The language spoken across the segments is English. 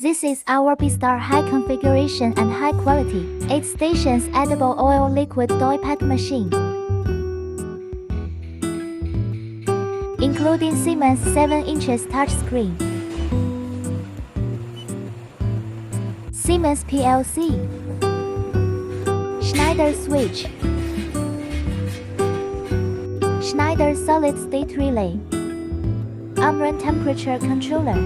This is our Bestar high configuration and high quality 8 stations edible oil liquid doypack machine, including Siemens 7 inches touchscreen, Siemens PLC, Schneider switch, Schneider solid-state relay, Omron temperature controller,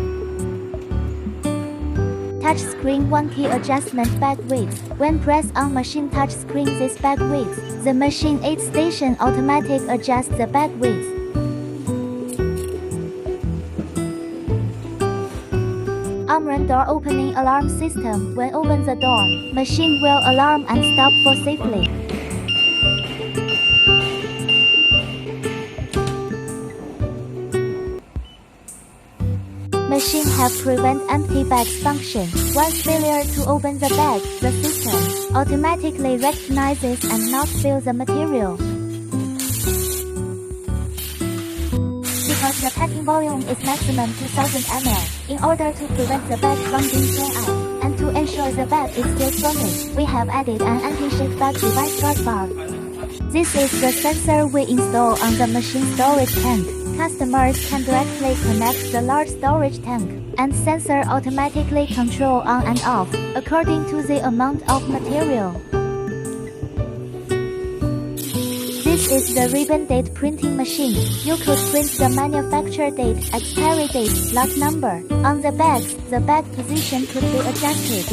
touchscreen 1 key adjustment bag width. When pressed on machine touchscreen this bag width, the machine 8 station automatic adjusts the bag width. Omron door opening alarm system. When open the door, machine will alarm and stop for safely. Machine have prevent empty bags function. Once failure to open the bag, the system automatically recognizes and not fill the material. Because the packing volume is maximum 2000 ml, in order to prevent the bag from being thrown out, and to ensure the bag is still firming, we have added an anti-shake bag device crossbar. This is the sensor we install on the machine storage tank. Customers can directly connect the large storage tank, and sensor automatically control on and off, according to the amount of material. This is the ribbon date printing machine. You could print the manufacture date, expiry date, lot number. On the bags, the bag position could be adjusted.